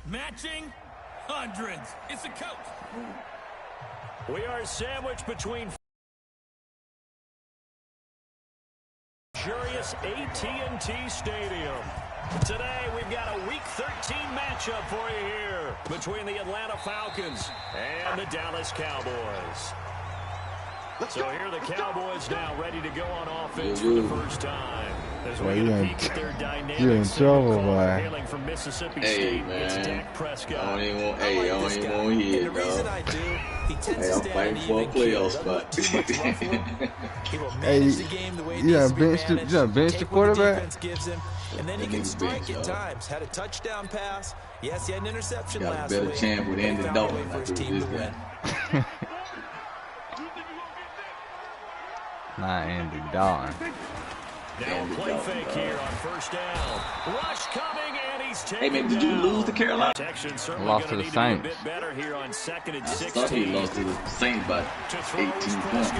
Matching hundreds. It's a coach. We are sandwiched between luxurious AT&T Stadium. Today, we've got a Week 13 matchup for you here between the Atlanta Falcons and the Dallas Cowboys. So here are the Cowboys now ready to go on offense for the first time. As we get a peek at their dynamic hailing from Mississippi State, it's Dak Prescott. I don't even want to hear it, dog. Hey, I'm fighting for a playoff spot. Hey, you bench the quarterback? And then he can strike at times. Had a touchdown pass. Yes, he had an interception last week. Got a better chance with Andy Dalton for his team to win. Not Andy Dalton. Now play fake here on first down. Rush coming, and he's taken. Hey man, did you lose to Carolina? Lost to the Saints. Bit better here on 2nd and 16. I thought he lost to the Saints by 18 points.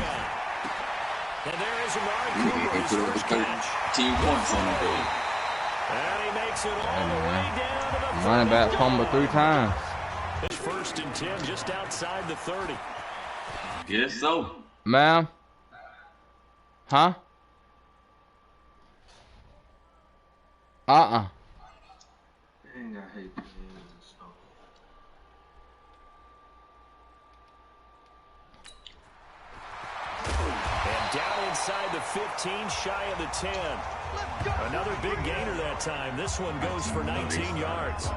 And there is Amari He Cooper's put over first catch. 13 points on the day. And he makes it all the way down to the Running back fumbled 3 times. It's 1st and 10, just outside the 30. Guess so. Ma'am? Huh? Dang, I hate this. And down inside the 15, shy of the 10. Another big gainer that time. This one goes for 19 yards.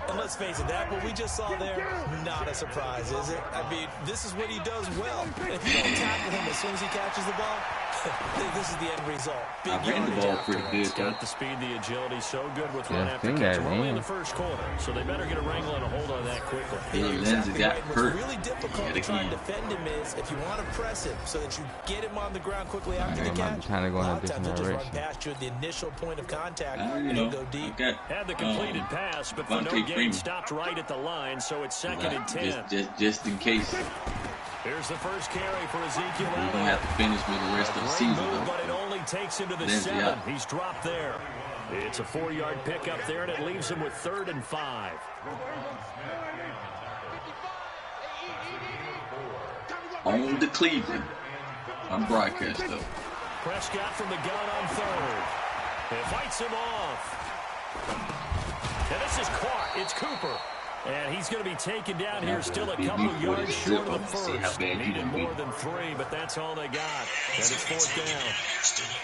And let's face it, that what we just saw there, not a surprise, is it? I mean, this is what he does well. If you don't tackle him as soon as he catches the ball, this is the end result. Big I ran the ball pretty good. He's got the speed, the agility, so good with run after catch. We're only in the first quarter, so they better get a wrangle and a hold on that quickly. Lenzy got hurt. What's really difficult to try and defend him is if you want to press him so that you get him on the ground quickly after the catch. Trying to go in a Just different run direction. past you at the initial point of contact You and know, go deep. Had the completed pass, but for no gain, stopped right at the line, so it's 2nd and 10. Just in case. Here's the first carry for Ezekiel. We're going to have to finish with the rest of the season, though. But it only takes him to the 7. He's dropped there. It's a 4-yard pickup there, and it leaves him with 3rd and 5. On to Cleveland. I'm broadcast, though. Prescott from the gun on 3rd. It fights him off. And this is caught. It's Cooper. And he's going to be taken down here, still a couple yards short of the first. Needed more than 3, but that's all they got. And it's 4th down.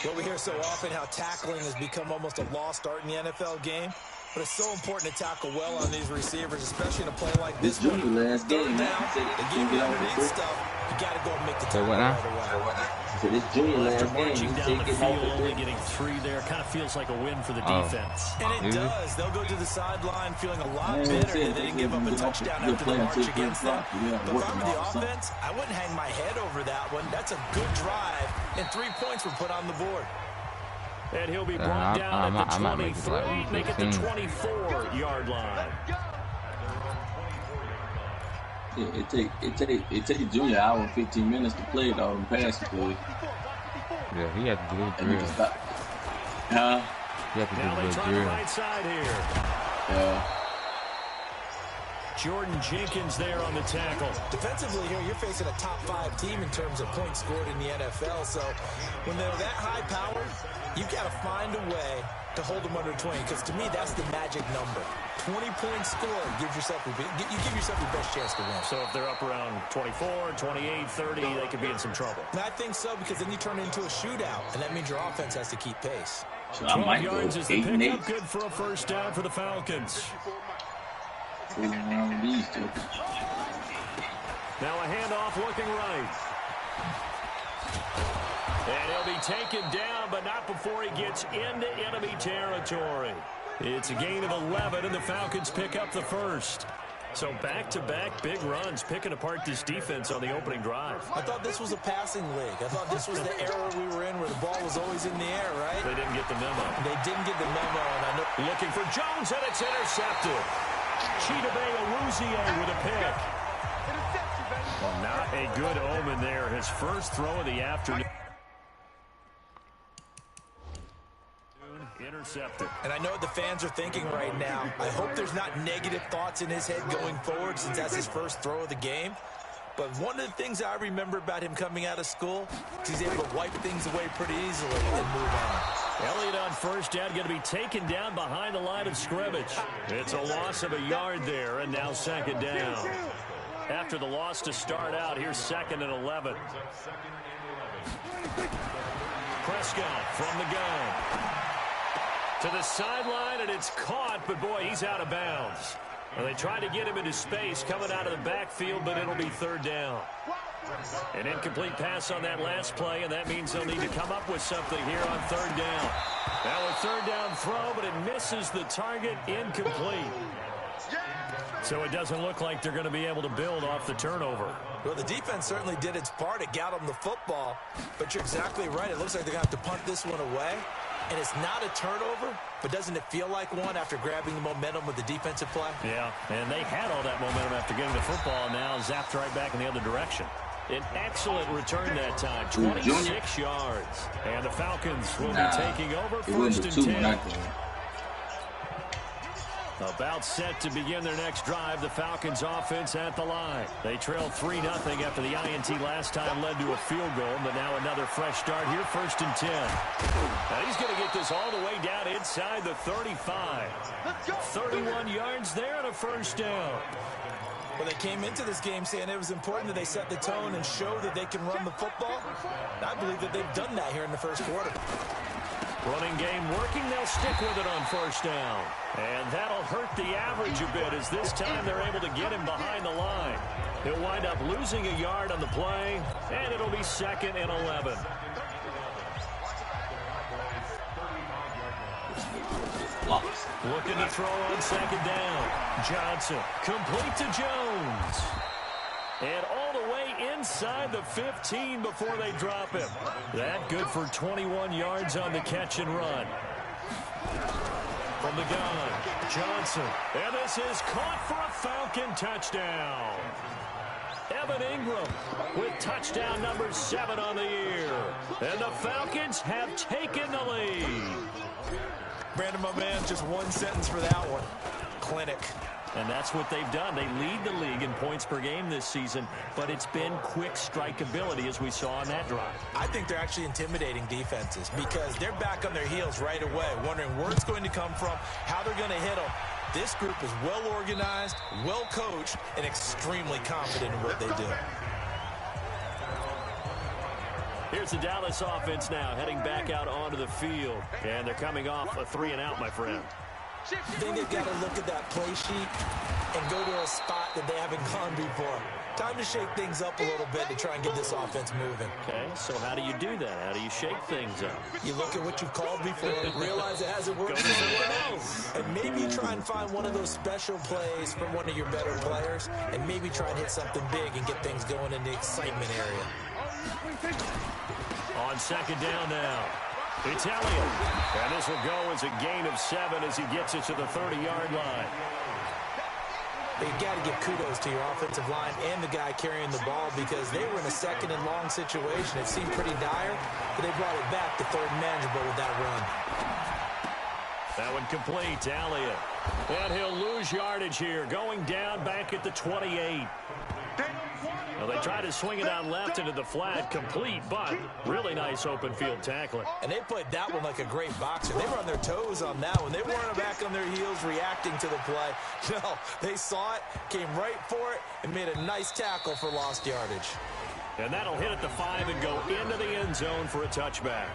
Well, we hear so often how tackling has become almost a lost art in the NFL game. But it's so important to tackle well on these receivers, especially in a play like this. This Junior last game, man. They give you underneath stuff. You got to go and make the tackle right away. So this Junior last game, marching down the field, only getting 3 there. Kind of feels like a win for the defense. And it does. They'll go to the sideline feeling a lot better. They didn't give up a touchdown after the march against them. But if I'm the offense, I wouldn't hang my head over that one. That's a good drive, and 3 points were put on the board. And he'll be brought down at the 23, make it the 24-yard line. Yeah, it take Junior hour and 15 minutes to play it all in passing play. Yeah, he had to do the drill. He had to do the drill. Right side here. Yeah. Jordan Jenkins there on the tackle. Defensively here, you're facing a top 5 team in terms of points scored in the NFL. So when they're that high powered, you've got to find a way to hold them under 20. Because to me, that's the magic number. 20 points scored. You give yourself your best chance to win. So if they're up around 24, 28, 30, they could be in some trouble. And I think so, because then you turn it into a shootout, and that means your offense has to keep pace. So I might go 8 and 8. Good for a first down for the Falcons. Now a handoff looking right. And he'll be taken down, but not before he gets into enemy territory. It's a gain of 11, and the Falcons pick up the first. So back-to-back big runs, picking apart this defense on the opening drive. I thought this was a passing league. I thought this was the era we were in where the ball was always in the air, right? They didn't get the memo. They didn't get the memo, and I know. Looking for Jones, and it's intercepted. Chidobe Awuzie with a pick. Not a good omen there. His first throw of the afternoon. Intercepted. And I know what the fans are thinking right now. I hope there's not negative thoughts in his head going forward since that's his first throw of the game. But one of the things I remember about him coming out of school is he's able to wipe things away pretty easily and move on. Elliott on first down, going to be taken down behind the line of scrimmage. It's a loss of a yard there, and now second down. After the loss to start out, here's 2nd and 11. Prescott from the gun. To the sideline, and it's caught, but boy, he's out of bounds. Well, they tried to get him into space coming out of the backfield, but it'll be 3rd down. An incomplete pass on that last play, and that means they'll need to come up with something here on 3rd down. Now a 3rd down throw, but it misses the target, incomplete. So it doesn't look like they're going to be able to build off the turnover. Well, the defense certainly did its part. It got them the football, but you're exactly right. It looks like they're going to have to punt this one away. And it's not a turnover, but doesn't it feel like one after grabbing the momentum with the defensive play? Yeah, and they had all that momentum after getting the football, and now zapped right back in the other direction. An excellent return that time, 26 yards. And the Falcons will be taking over 1st and 10. About set to begin their next drive, the Falcons offense at the line. They trailed 3-0 after the INT last time led to a field goal, but now another fresh start here, 1st and 10. Now he's going to get this all the way down inside the 35. 31 yards there and a 1st down. Well, they came into this game saying it was important that they set the tone and show that they can run the football. I believe that they've done that here in the 1st quarter. Running game working, they'll stick with it on 1st down. And that'll hurt the average a bit as this time they're able to get him behind the line. He'll wind up losing a yard on the play, and it'll be 2nd and 11. Looking to throw on 2nd down. Johnson, complete to Jones. And all the way inside the 15 before they drop him. That good for 21 yards on the catch and run. From the gun, Johnson. And this is caught for a Falcon touchdown. Evan Ingram with touchdown number 7 on the year. And the Falcons have taken the lead. Brandon, my man, just one sentence for that one. Clinic. And that's what they've done. They lead the league in points per game this season, but it's been quick strikeability as we saw on that drive. I think they're actually intimidating defenses because they're back on their heels right away, wondering where it's going to come from, how they're going to hit them. This group is well organized, well coached, and extremely confident in what they do. Here's the Dallas offense now, heading back out onto the field. And they're coming off a 3-and-out, my friend. I think they've got to look at that play sheet and go to a spot that they haven't gone before. Time to shake things up a little bit to try and get this offense moving. Okay, so how do you do that? How do you shake things up? You look at what you've called before, realize it hasn't worked somewhere else, and maybe try and find one of those special plays from one of your better players, and maybe try and hit something big and get things going in the excitement area. On 2nd down now, it's Elliott. And this will go as a gain of 7 as he gets it to the 30-yard line. You've got to give kudos to your offensive line and the guy carrying the ball because they were in a 2nd and long situation. It seemed pretty dire, but they brought it back to 3rd and manageable with that run. That one complete to Elliott. And he'll lose yardage here, going down back at the 28. Well, they try to swing it out left into the flat, complete, but really nice open field tackling. And they played that one like a great boxer. They were on their toes on that one. They weren't back on their heels reacting to the play. No, they saw it, came right for it, and made a nice tackle for lost yardage. And that'll hit at the 5 and go into the end zone for a touchback.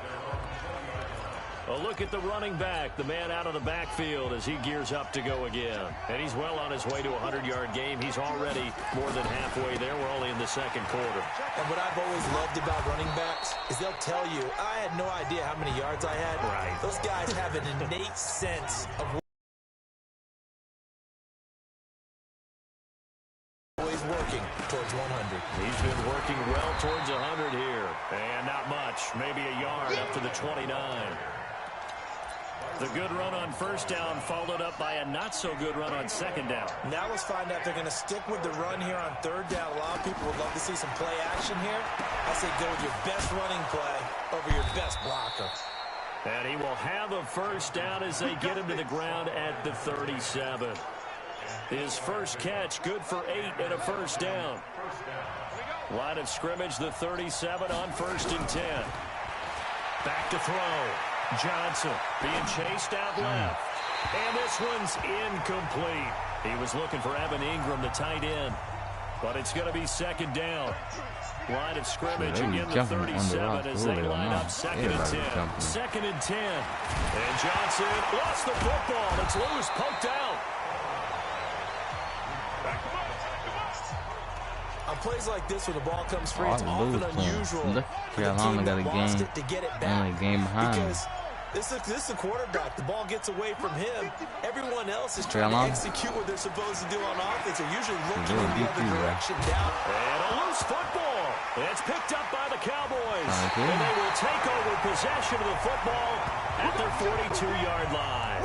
A look at the running back, the man out of the backfield as he gears up to go again. And he's well on his way to a 100-yard game. He's already more than halfway there. We're only in the 2nd quarter. And what I've always loved about running backs is they'll tell you, I had no idea how many yards I had. Right. Those guys have an innate sense of always working towards 100. He's been working well towards 100 here. And not much, maybe a yard up to the 29. The good run on 1st down followed up by a not-so-good run on 2nd down. Now let's find out if they're going to stick with the run here on 3rd down. A lot of people would love to see some play action here. I say go with your best running play over your best blocker. And he will have a first down as they get him to the ground at the 37. His first catch, good for 8 and a first down. Line of scrimmage, the 37 on 1st and 10. Back to throw. Johnson being chased out left. And this one's incomplete. He was looking for Evan Ingram, the tight end. But it's going to be 2nd down. Line of scrimmage again, the 37 as they line up 2nd and 10. 2nd and 10. And Johnson lost the football. It's loose, poked out. On plays like this where the ball comes free, it's often unusual for the team that lost it to get it back. Because this is a quarterback. The ball gets away from him. Everyone else is trying to execute what they're supposed to do on offense. They're usually looking in the other direction down. And a loose football. It's picked up by the Cowboys. And they will take over possession of the football at their 42-yard line.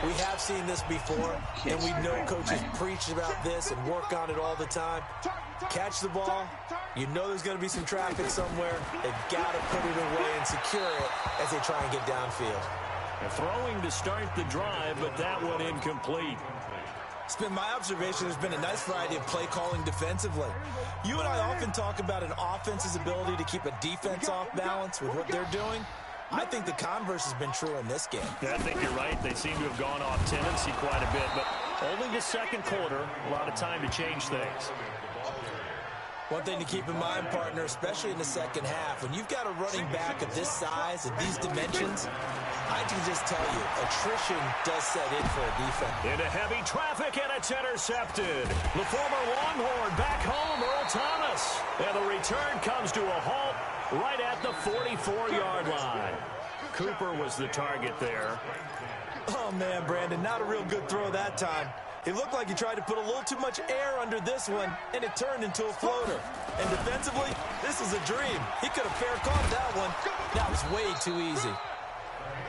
We have seen this before, and we know coaches preach about this and work on it all the time. Catch the ball. You know there's going to be some traffic somewhere. They've got to put it away and secure it as they try and get downfield. Throwing to start the drive, but that one incomplete. It's been my observation there's been a nice variety of play calling defensively. You and I often talk about an offense's ability to keep a defense off balance with what they're doing. I think the converse has been true in this game. Yeah, I think you're right. They seem to have gone off tendency quite a bit, but only the second quarter, a lot of time to change things. One thing to keep in mind, partner, especially in the second half, when you've got a running back of this size and these dimensions, I can just tell you, attrition does set in for a defense. Into heavy traffic, and it's intercepted. The former Longhorn back home, Earl Thomas. And the return comes to a halt right at the 44-yard line. Cooper was the target there. Oh, man, Brandon, not a real good throw that time. It looked like he tried to put a little too much air under this one, and it turned into a floater. And defensively, this is a dream. He could have fair caught that one. That was way too easy.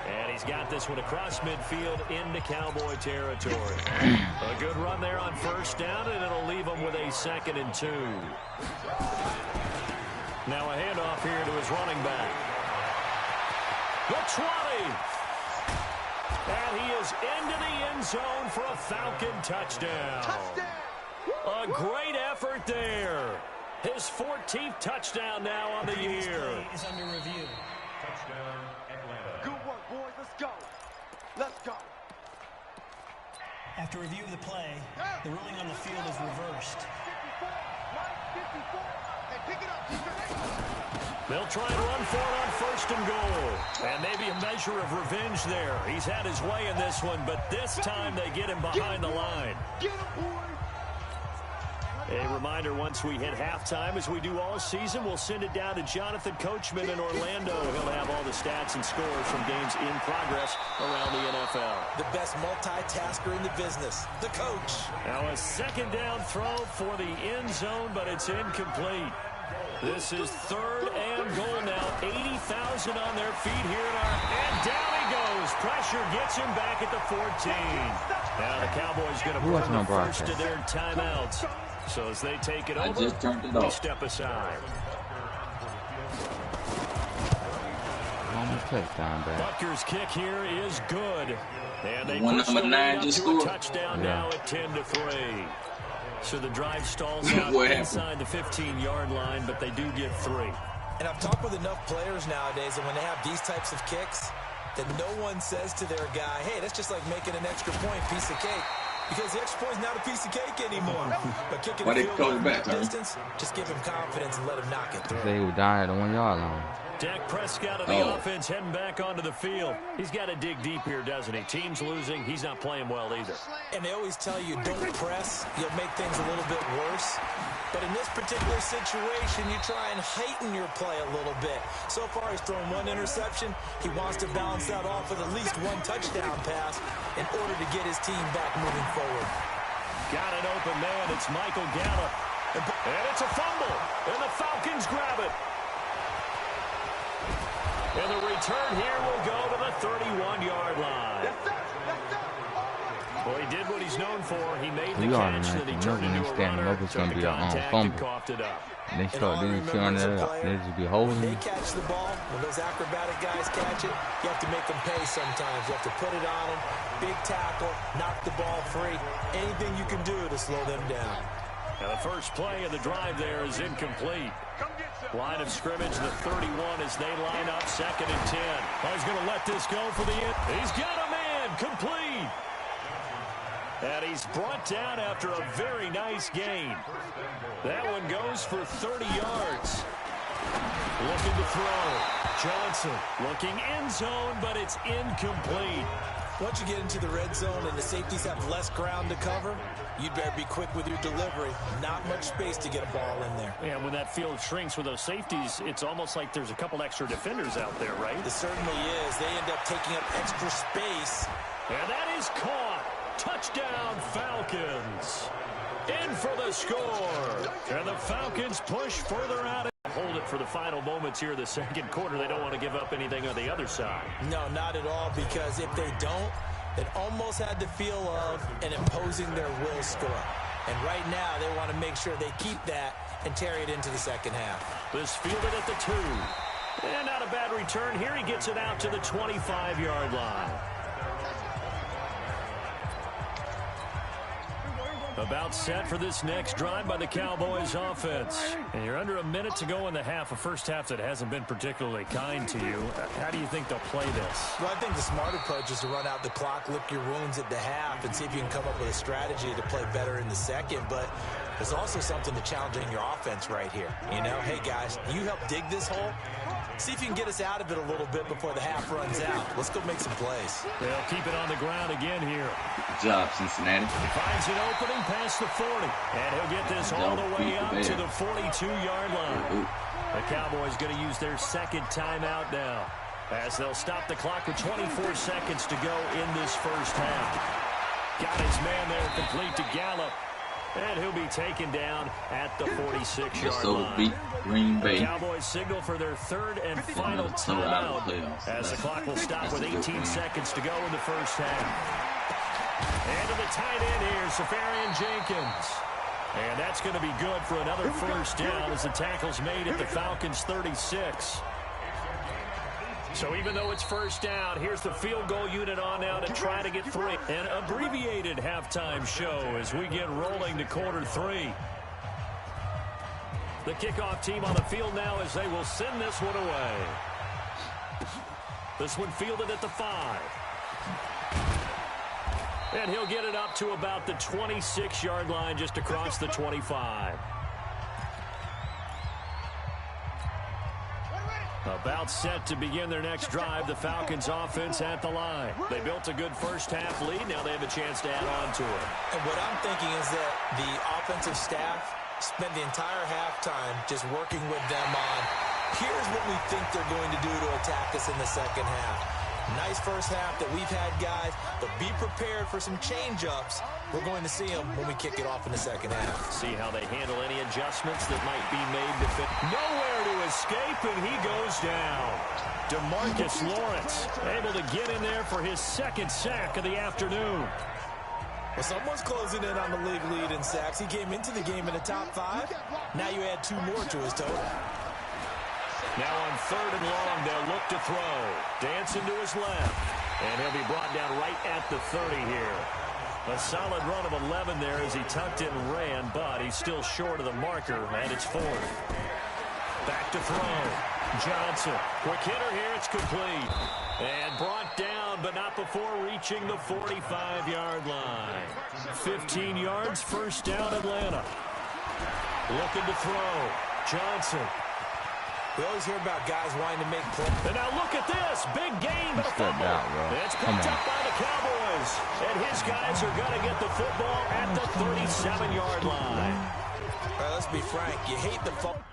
And he's got this one across midfield into Cowboy territory. A good run there on first down, and it'll leave him with a 2nd and 2. Now a handoff here to his running back. The 20. And he is into the end zone for a Falcon touchdown. A great effort there. His 14th touchdown now on the year. Is under review. Touchdown, Atlanta. Good work, boys. Let's go. Let's go. After review of the play, the ruling on the field is reversed. 54. Hey, pick it up. They'll try and run for it on 1st and goal. And maybe a measure of revenge there. He's had his way in this one, but this time they get him behind the line. A reminder, once we hit halftime, as we do all season, we'll send it down to Jonathan Coachman in Orlando. He'll have all the stats and scores from games in progress around the NFL. The best multitasker in the business, the coach. Now a 2nd down throw for the end zone, but it's incomplete. This is 3rd and goal now. 80,000 on their feet here and down he goes. Pressure gets him back at the 14. Now the Cowboys going to burn the first of their timeouts. So as they take it over, we step aside. Butker's kick here is good. And they push the lead up to a touchdown now at 10-3. So the drive stalls out inside the 15-yard line, but they do get 3. And I've talked with enough players nowadays that when they have these types of kicks, that no one says to their guy, hey, that's just like making an extra point, piece of cake. Because the extra point is not a piece of cake anymore. But kicking a field goal back distance, just give him confidence and let him knock it through. They would die at the 1-yard line. Dak Prescott of the offense heading back onto the field. He's got to dig deep here, doesn't he? Team's losing. He's not playing well either. And they always tell you, don't press. You'll make things a little bit worse. But in this particular situation, you try and heighten your play a little bit. So far, he's thrown 1 interception. He wants to balance that off with at least 1 touchdown pass in order to get his team back moving forward. Got an open man. It's Michael Gallup. And it's a fumble. And the Falcons grab it. And the return here will go to the 31-yard line. Well, he did what he's known for. He made the We already catch know that he when turned they into a standing runner, up, it's took gonna the be a contact, and fumble. coughed it up. And they And start all I then remember tearing as a it up. player, They just be when holding they it. catch the ball, when those acrobatic guys catch it, you have to make them pay sometimes. You have to put it on them, big tackle, knock the ball free. Anything you can do to slow them down. Now the first play of the drive there is incomplete. Line of scrimmage, the 31 as they line up, 2nd and 10. Oh, he's going to let this go for the end. He's got a man, complete. And he's brought down after a very nice gain. That one goes for 30 yards. Looking to throw. Johnson looking end zone, but it's incomplete. Once you get into the red zone and the safeties have less ground to cover, you'd better be quick with your delivery. Not much space to get a ball in there. And when that field shrinks with those safeties, it's almost like there's a couple extra defenders out there, right? It certainly is. They end up taking up extra space. And that is caught. Touchdown, Falcons. In for the score. And the Falcons push further out. Hold it for the final moments here of the second quarter. They don't want to give up anything on the other side. No, not at all, because if they don't, it almost had the feel of an imposing their will score. And right now, they want to make sure they keep that and carry it into the second half. This fielded at the 2. And not a bad return. Here he gets it out to the 25-yard line. About set for this next drive by the Cowboys offense. And you're under a minute to go in the half, a first half that hasn't been particularly kind to you. How do you think they'll play this? Well, I think the smart approach is to run out the clock, lick your wounds at the half, and see if you can come up with a strategy to play better in the second. But there's also something to challenging your offense right here. You know, hey, guys, you help dig this hole. See if you can get us out of it a little bit before the half runs out. Let's go make some plays. They'll keep it on the ground again here. Good job, Cincinnati. He finds an opening past the 40. And he'll get this all the way up to the 42-yard line. The Cowboys going to use their second timeout now, as they'll stop the clock with 24 seconds to go in this first half. Got his man there complete to Gallup. And he'll be taken down at the 46-yard line. Beat Green Bay. The Cowboys signal for their third and final timeout as the clock will stop with 18 seconds to go in the first half. And to the tight end here, Safarian Jenkins. And that's going to be good for another first down as the tackle's made at the Falcons' 36. So even though it's first down, here's the field goal unit on now to try to get 3. An abbreviated halftime show as we get rolling to quarter 3. The kickoff team on the field now as they will send this one away. This one fielded at the 5. And he'll get it up to about the 26-yard line just across the 25. About set to begin their next drive, the Falcons offense at the line. They built a good first half lead. Now they have a chance to add on to it. And what I'm thinking is that the offensive staff spent the entire halftime just working with them on, here's what we think they're going to do to attack us in the second half. Nice first half that we've had, guys, but be prepared for some change-ups. We're going to see them when we kick it off in the second half. See how they handle any adjustments that might be made to fit. Nowhere to escape, and he goes down. DeMarcus Lawrence able to get in there for his second sack of the afternoon. Well, someone's closing in on the league lead in sacks. He came into the game in the top 5. Now you add 2 more to his total. Now on 3rd and long, they'll look to throw. Dancing to his left. And he'll be brought down right at the 30 here. A solid run of 11 there as he tucked it and ran, but he's still short of the marker, and it's 4th. Back to throw. Johnson. Quick hitter here. It's complete. And brought down, but not before reaching the 45-yard line. 15 yards, first down, Atlanta. Looking to throw. Johnson. We always hear about guys wanting to make plays. And now look at this. Big gain, but a fumble. It's picked up by the Cowboys. And his guys are going to get the football at the 37-yard line. All right, let's be frank. You hate the fumble.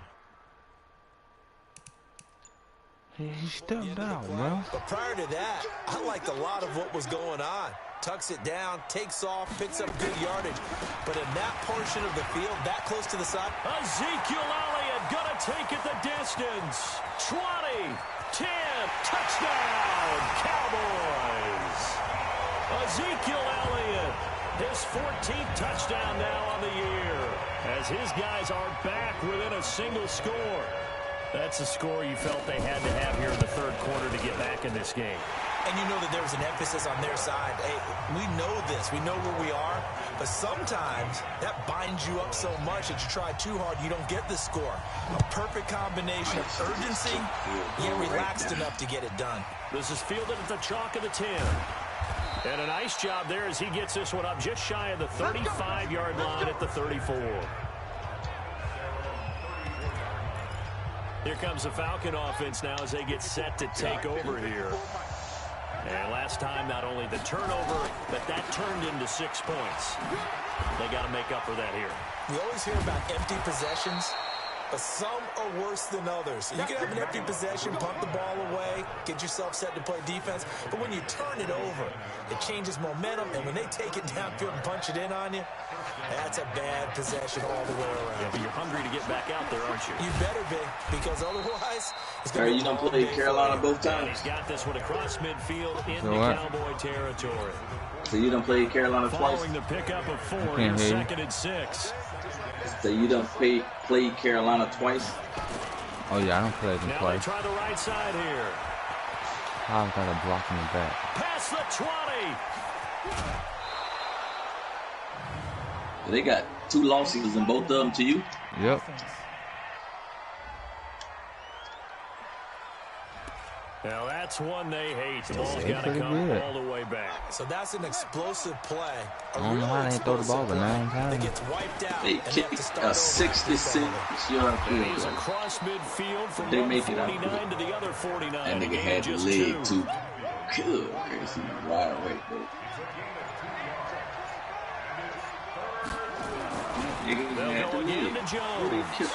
He stepped out, bro. But prior to that, I liked a lot of what was going on. Tucks it down, takes off, picks up good yardage. But in that portion of the field, that close to the side. Ezekiel Elliott going to take it the distance. 20, 10, touchdown, Cowboys. Ezekiel Elliott, his 14th touchdown now on the year, as his guys are back within a single score. That's a score you felt they had to have here in the third quarter to get back in this game. And you know that there was an emphasis on their side. Hey, we know this. We know where we are. But sometimes that binds you up so much that you try too hard, you don't get the score. A perfect combination of urgency, yet relaxed enough to get it done. This is fielded at the chalk of the 10. And a nice job there as he gets this one up just shy of the 35-yard line at the 34. Here comes the Falcon offense now as they get set to take over here. And last time, not only the turnover, but that turned into 6 points. They got to make up for that here. We always hear about empty possessions, but some are worse than others. You can have an empty possession, punt the ball away, get yourself set to play defense, but when you turn it over, it changes momentum, and when they take it downfield and punch it in on you, that's a bad possession all the way around. Yeah, but you're hungry to get back out there, aren't you? You better be, because otherwise, it's going to be you don't play Carolina both times? And he's got this one across midfield into Cowboy territory. So you don't play Carolina twice? Following the pickup of 4 here, 2nd and 6. So you don't play Carolina twice? Oh yeah, I don't play them now twice. They try the right side here. I've got a block in the back. Past the 20. They got 2 losses and both of them to you? Yep. Now that's one they hate. The ball's got to come all the way back. So that's an explosive play. I don't know how they throw the ball, but 9 times. Gets wiped out. They kick a 66-yard field He's goal. across midfield from They one make it out 49 to the other 49. And nigga had the just leg 2. too. Good. Crazy. Wide awake, though. They'll go again to Jones.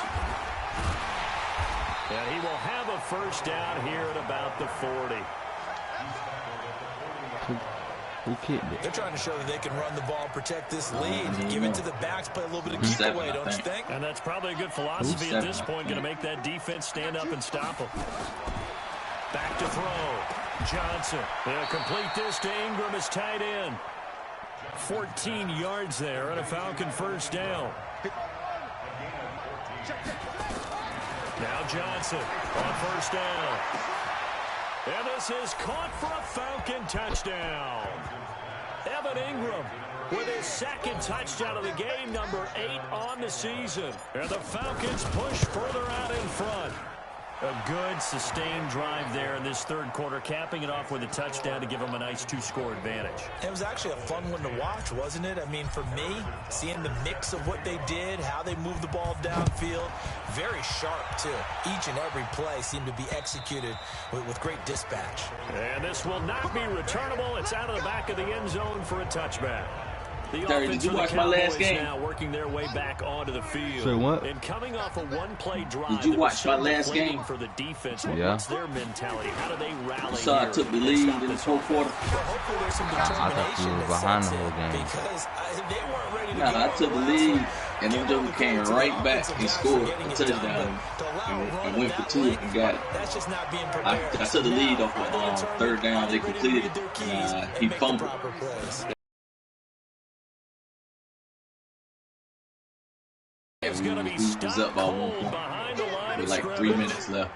And he will have a first down here at about the 40. Who kicked it? They're trying to show that they can run the ball, protect this lead, give it to the backs, play a little bit of keep away, don't you think? And that's probably a good philosophy at this point, going to make that defense stand up and stop them. Back to throw. Johnson. They'll complete this to Ingram as tight end. 14 yards there and a Falcon first down. Now Johnson on first down. And this is caught for a Falcon touchdown. Evan Ingram with his 2nd touchdown of the game, number 8 on the season. And the Falcons push further out in front. A good, sustained drive there in this third quarter, capping it off with a touchdown to give them a nice 2-score advantage. It was actually a fun one to watch, wasn't it? I mean, for me, seeing the mix of what they did, how they moved the ball downfield, very sharp, too. Each and every play seemed to be executed with great dispatch. And this will not be returnable. It's out of the back of the end zone for a touchback. The Terry, did you watch my last game? Now working their way back onto the field. Say what? And coming off a one-play drive. Did you watch my last game? For the defense. Yeah. What's their mentality? How do they rally? So I took the lead in the fourth quarter. Hopefully there's some I thought you determination was behind the that whole sets game. in because they weren't ready to Nah, I took the lead, and them jokers came right back and scored a touchdown and went for 2 and got it. That's just not being I prepared. took the lead off of third down. They completed. He fumbled. It's going to be was up by 1 point behind the line with of like 3 scrimmage. minutes left.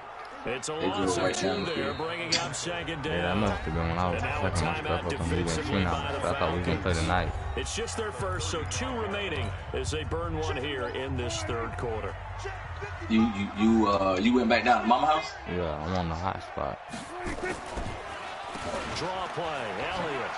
It's a They loss drove of right 2 down the there, field. bringing up 2nd down. Yeah, that must have been when I was And now a checking my timeout stuff up on defensively BB. by the I thought we was going to play Falcons. tonight. It's just their first, so 2 remaining as they burn 1 here in this third quarter. You went back down to Mama house? Yeah, I'm on the hot spot. Draw play, Elliott.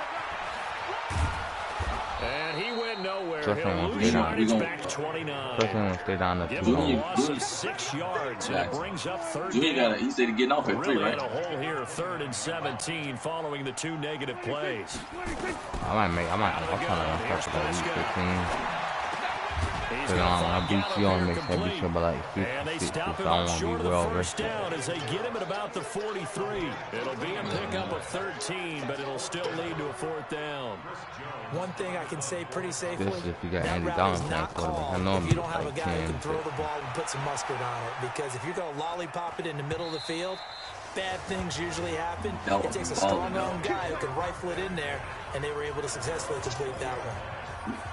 And he went nowhere. Just He'll don't lose stay down. yardage We back to 29. Especially when we stay down there. Give too him a Junior- loss of 6 yards, and it brings up third Junior down. he said getting off at 3, Really right? had a hole here, 3rd and 17, following the 2 negative plays. I'm trying to start about 15. He's But gonna I fly beat you on Gallagher this, I beat you complete. by like And they 50, stop so him I up want to short be of the well first rested. down as they get him at about the 43. It'll be a pickup of 13, but it'll still lead to a 4th down. One thing I can say pretty safely, This is if you got that Andy route Dalton is not playing quarterback. I called know if him you don't have a like guy who 10, can throw but- the ball and put some mustard on it. Because if you're going to lollipop it in the middle of the field, bad things usually happen. It takes a strong-armed guy who can rifle it in there, and they were able to successfully complete that one.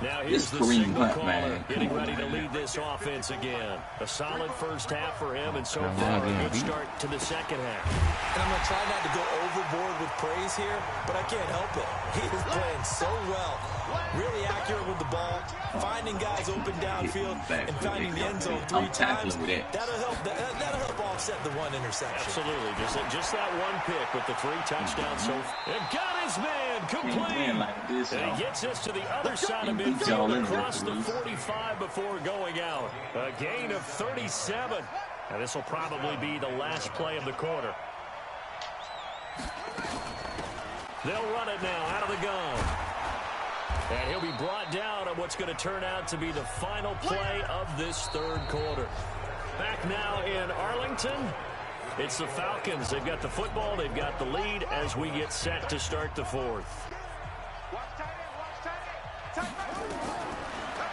Now here's the signal caller getting ready to lead this offense again. A solid first half for him, and so far a good start to the second half. And I'm going to try not to go overboard with praise here, but I can't help it. He is playing so well. Really accurate with the ball, finding guys open downfield, and finding the end zone 3 times. That'll help offset the one interception. Absolutely. Just that one pick with the 3 touchdowns. So it got his man complete. And he gets us to the other side of midfield across the 45 before going out. A gain of 37. And this will probably be the last play of the quarter. They'll run it now out of the gun. And he'll be brought down on what's going to turn out to be the final play of this third quarter. Back now in Arlington, it's the Falcons. They've got the football. They've got the lead as we get set to start the fourth.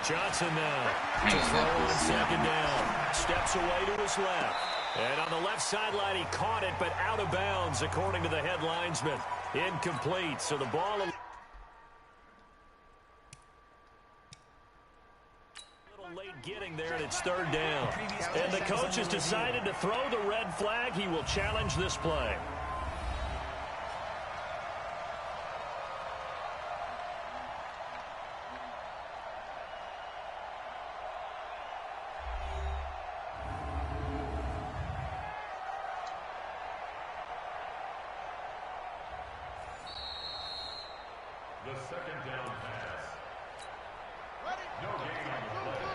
Johnson now to throw on second down. Steps away to his left. And on the left sideline, he caught it, but out of bounds, according to the head linesman. Incomplete. So the ball... late getting there, and it's third down. And the coach has decided to throw the red flag. He will challenge this play. The second down pass. No gain on the play.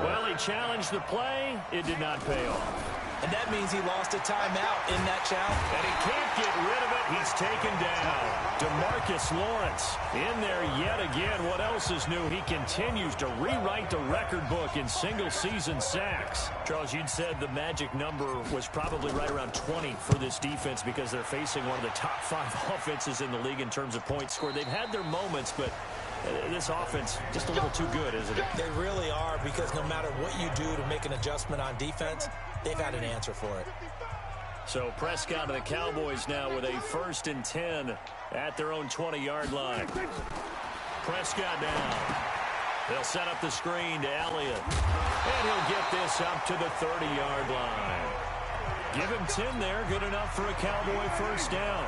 Well, he challenged the play. It did not pay off. And that means he lost a timeout in that challenge. And he can't get rid of it. He's taken down. DeMarcus Lawrence in there yet again. What else is new? He continues to rewrite the record book in single-season sacks. Charles, you'd said the magic number was probably right around 20 for this defense because they're facing one of the top 5 offenses in the league in terms of points scored. They've had their moments, but this offense just a little too good, isn't it? They really are, because no matter what you do to make an adjustment on defense, they've had an answer for it. So Prescott and the Cowboys now with a 1st and 10 at their own 20-yard line. Prescott down. They'll set up the screen to Elliott. And he'll get this up to the 30-yard line. Give him 10 there. Good enough for a Cowboy first down.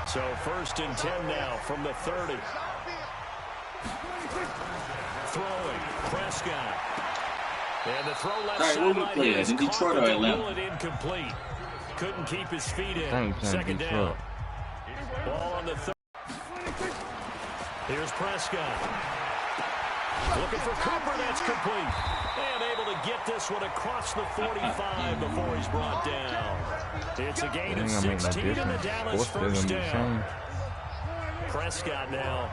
So 1st and 10 now from the 30. Throwing. Prescott. And the throw left sideline is caught with the bullet incomplete. Couldn't keep his feet in. Second down. Ball on the 30. Here's Prescott. Looking for Cooper. That's complete. And able to get this one across the 45 before he's brought down. It's a gain of 16 in the Dallas first down. Prescott now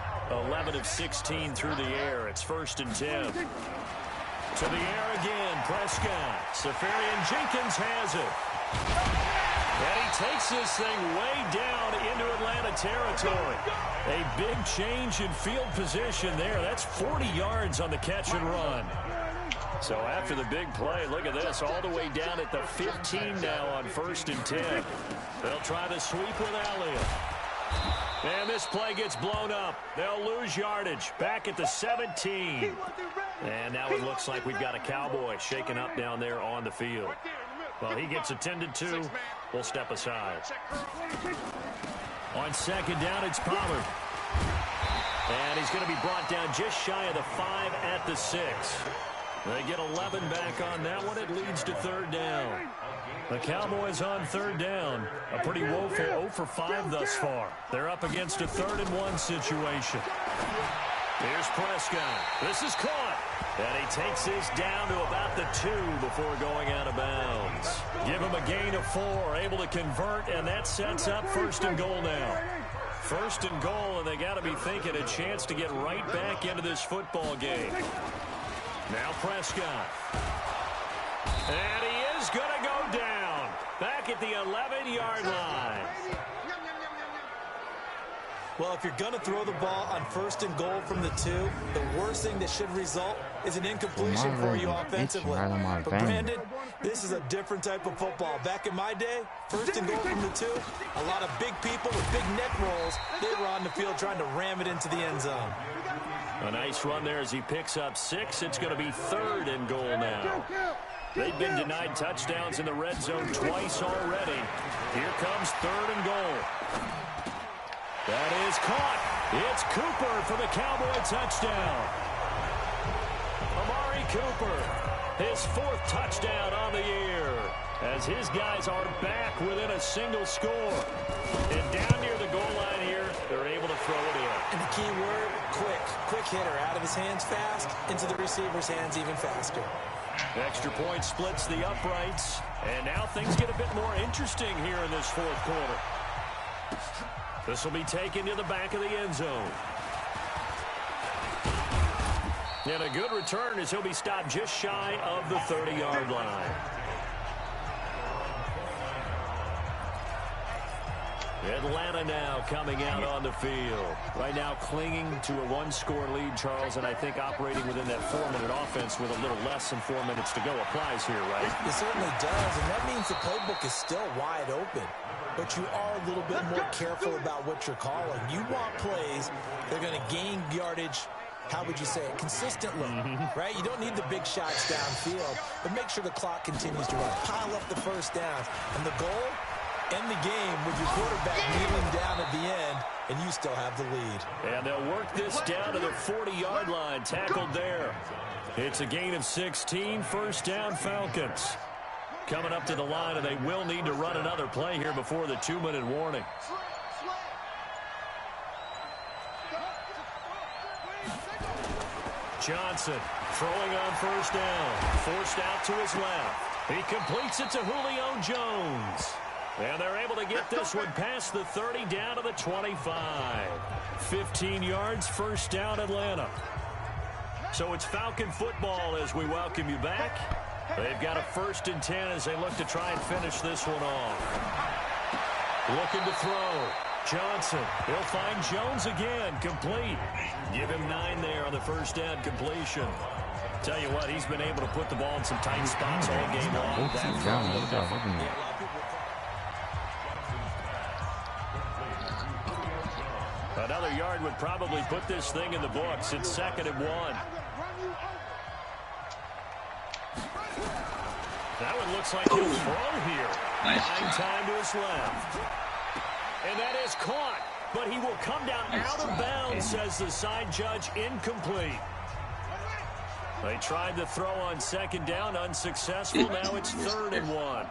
11 of 16 through the air. It's 1st and 10. To the air again, Prescott. Safarian Jenkins has it. And he takes this thing way down into Atlanta territory. A big change in field position there. That's 40 yards on the catch and run. So after the big play, look at this, all the way down at the 15 now on 1st and 10. They'll try to sweep with Elliott. And this play gets blown up. They'll lose yardage. Back at the 17. And now it looks like we've got a Cowboy shaken up down there on the field. Well, he gets attended to. We'll step aside. On second down, it's Pollard. And he's going to be brought down just shy of the 5 at the 6. They get 11 back on that one. It leads to 3rd down. The Cowboys on 3rd down. A pretty woeful 0 for 5 thus far. They're up against a 3rd and 1 situation. Here's Prescott. This is caught. And he takes this down to about the 2 before going out of bounds. Give him a gain of 4. Able to convert, and that sets up 1st and goal now. 1st and goal, and they got to be thinking a chance to get right back into this football game. Now Prescott. And he is going to go down. Back at the 11-yard line. Well, if you're going to throw the ball on 1st and goal from the 2, the worst thing that should result is an incompletion for you offensively. But Brandon, this is a different type of football. Back in my day, 1st and goal from the 2, a lot of big people with big neck rolls, they were on the field trying to ram it into the end zone. A nice run there as he picks up 6. It's going to be 3rd and goal now. They've been denied touchdowns in the red zone twice already. Here comes 3rd and goal. That is caught. It's Cooper for the Cowboy touchdown. Amari Cooper, his 4th touchdown on the year, as his guys are back within a single score. And down near the goal line here, they're able to throw it in. And the key word, quick. Quick hitter, out of his hands fast, into the receiver's hands even faster. Extra point splits the uprights, and now things get a bit more interesting here in this 4th quarter. This will be taken to the back of the end zone. And a good return as he'll be stopped just shy of the 30-yard line. Atlanta now coming out on the field. Right now clinging to a 1-score lead, Charles, and I think operating within that 4-minute offense with a little less than 4 minutes to go applies here, right? It certainly does, and that means the playbook is still wide open. But you are a little bit more careful about what you're calling. You want plays that are going to gain yardage, how would you say it, consistently, right? You don't need the big shots downfield, but make sure the clock continues to run. Pile up the first downs. And the goal, end the game with your quarterback kneeling down at the end, and you still have the lead. And they'll work this down to the 40-yard line, tackled there. It's a gain of 16, 1st down Falcons. Coming up to the line, and they will need to run another play here before the 2-minute warning. Johnson throwing on 1st down. Forced out to his left. He completes it to Julio Jones. And they're able to get this one past the 30 down to the 25. 15 yards, 1st down Atlanta. So it's Falcon football as we welcome you back. They've got a 1st and 10 as they look to try and finish this one off. Looking to throw. Johnson, he'll find Jones again, complete. Give him 9 there on the 1st down completion. Tell you what, he's been able to put the ball in some tight spots all game long. Another yard would probably put this thing in the books. It's 2nd and 1. That one looks like he'll throw here. Nice time to his left. And that is caught. But he will come down out of bounds, says the side judge, incomplete. They tried to throw on 2nd down, unsuccessful. Now it's 3rd and 1.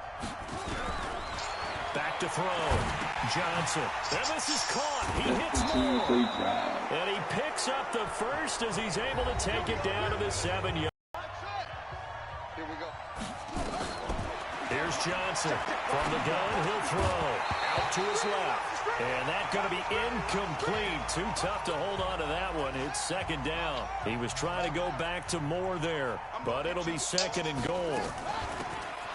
Back to throw. Johnson. And this is caught. He hits more. And he picks up the 1st as he's able to take it down to the 7-yard. Here we go. Here's Johnson. From the gun, he'll throw. Out to his left. And that's going to be incomplete. Too tough to hold on to that one. It's 2nd down. He was trying to go back to Moore there, but it'll be 2nd and goal.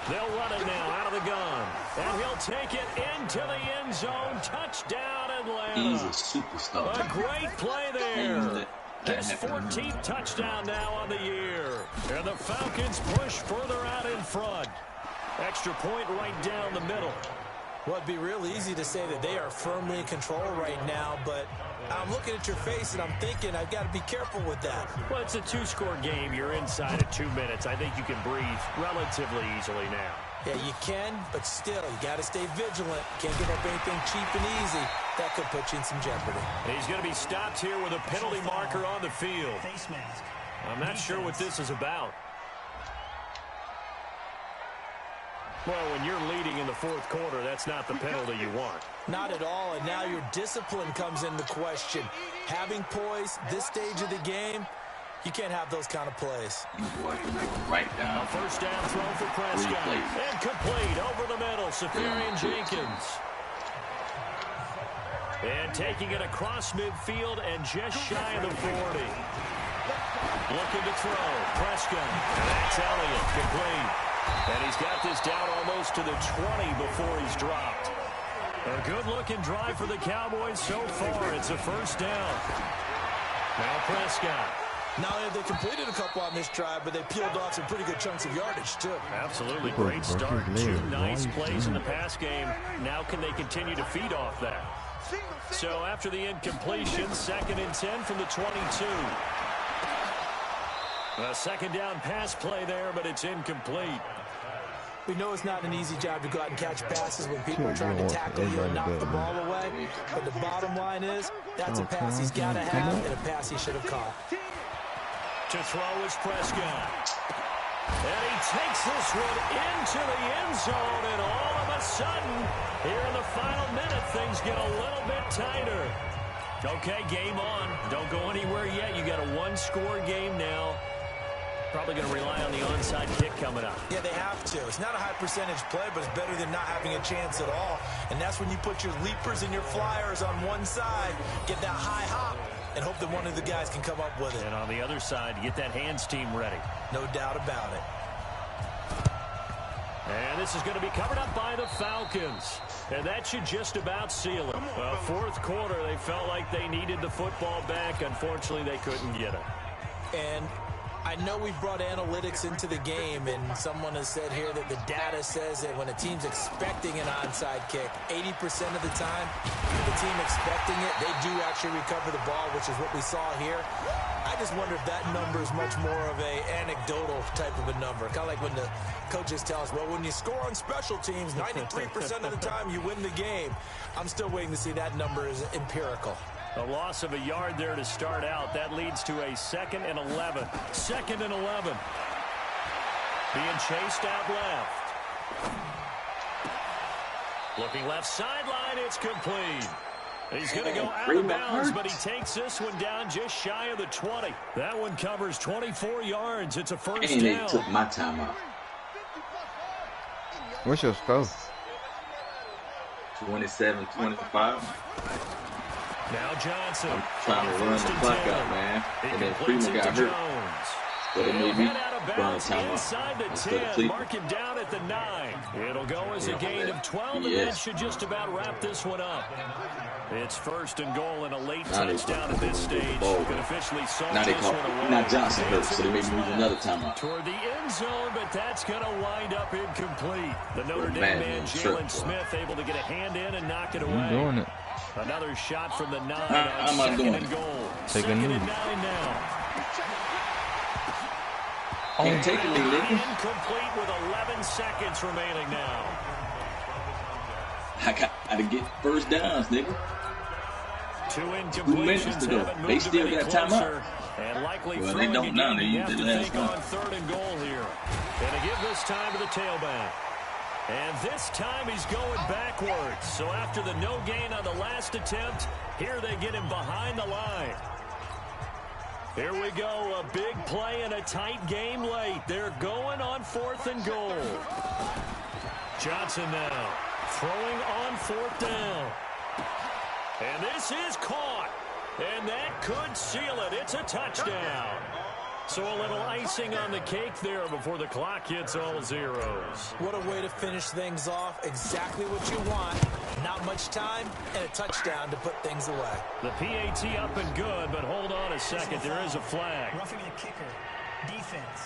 They'll run it now out of the gun. And he'll take it into the end zone. Touchdown, Atlanta. He's a superstar. A great play there. His 14th touchdown now on the year. And the Falcons push further out in front. Extra point right down the middle. Well, it'd be real easy to say that they are firmly in control right now, but I'm looking at your face and I'm thinking I've got to be careful with that. Well, it's a 2-score game. You're inside of 2 minutes. I think you can breathe relatively easily now. Yeah, you can, but still, you got to stay vigilant. Can't give up anything cheap and easy. That could put you in some jeopardy. He's going to be stopped here with a penalty marker on the field. Face mask. I'm not sure what this is about. Well, when you're leading in the 4th quarter, that's not the penalty you want. Not at all, and now your discipline comes into question. Having poise this stage of the game, you can't have those kind of plays. Right down. A 1st down throw for Prescott. And complete over the middle, Safarian Jenkins. And taking it across midfield and just shy of the 40. Looking to throw. Prescott. And that's Elliott. Complete. And he's got this down almost to the 20 before he's dropped. A good-looking drive for the Cowboys so far. It's a first down. Now Prescott. Not only have they completed a couple on this drive, but they peeled off some pretty good chunks of yardage, too. Absolutely. Great start. 2 nice plays in the pass game. Now can they continue to feed off that? So after the incompletion, 2nd and 10 from the 22. A second down pass play there, but it's incomplete. We know it's not an easy job to go out and catch passes when people are trying to tackle you and knock the ball away. But the bottom line is, that's a pass he's got to have and a pass he should have caught. To throw is Prescott. And he takes this one into the end zone, and all of a sudden, here in the final minute, things get a little bit tighter. Okay, game on. Don't go anywhere yet. You got a 1-score game now. Probably going to rely on the onside kick coming up. Yeah, they have to. It's not a high percentage play, but it's better than not having a chance at all. And that's when you put your leapers and your flyers on one side, get that high hop, and hope that one of the guys can come up with it. And on the other side, get that hands team ready. No doubt about it. And this is going to be covered up by the Falcons. And that should just about seal it. Fourth quarter, they felt like they needed the football back. Unfortunately, they couldn't get it. And I know we've brought analytics into the game, and someone has said here that the data says that when a team's expecting an onside kick, 80% of the time, the team expecting it, they do actually recover the ball, which is what we saw here. I just wonder if that number is much more of a anecdotal type of a number. Kind of like when the coaches tell us, well, when you score on special teams, 93% of the time you win the game. I'm still waiting to see that number is empirical. A loss of a yard there to start out. That leads to a 2nd and 11. 2nd and 11. Being chased out left. Looking left sideline, it's complete. He's going to go out of bounds, but he takes this one down just shy of the 20. That one covers 24 yards. It's a first down. And they took my time out. What's your score? 27-25. Now Johnson. I'm trying to run the clock out, man. And then Freeman got hurt. But it made me run the time out instead of Cleveland. Mark him down at the 9. It'll go as a gain of 12, and that should just about wrap this one up. It's 1st and goal and a late touchdown at this stage. Could officially solve now they this call one away. now Johnson hurt, so they made me use another timeout. Toward the end zone, but that's going to wind up incomplete. The Notre Dame man, Jalen Smith, able to get a hand in and knock it away. I'm doing it. Another shot from the 9 on I'm not 2nd doing and it. goal. Take a 2nd knee. and 9 now. Can't take it, nigga. Incomplete with 11 seconds remaining now. I got to get first downs, nigga. 2 minutes incompletions to go. haven't moved They still any got time closer. up. And likely Well, they throwing don't now. again. They You used have it to last think time. on 3rd and goal here. And to give this time to the tailback. And this time he's going backwards. So after the no gain on the last attempt, here they get him behind the line. Here we go, a big play and a tight game late. They're going on 4th and goal. Johnson now throwing on 4th down. And this is caught. And that could seal it. It's a touchdown. So a little icing on the cake there before the clock hits all zeros. What a way to finish things off. Exactly what you want. Not much time and a touchdown to put things away. The PAT up and good, but hold on a second. There is a flag. Roughing the kicker. Defense.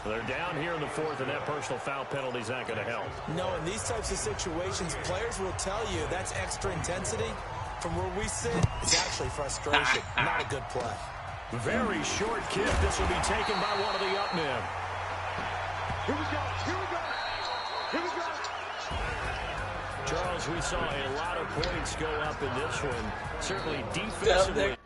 They're down here in the 4th, and that personal foul penalty is not going to help. No, in these types of situations, players will tell you that's extra intensity. From where we sit, it's actually frustration. Not a good play. Very short kick. This will be taken by one of the up men. Here we go. Here we go. Here we go. Charles, we saw a lot of points go up in this one. Certainly defensively.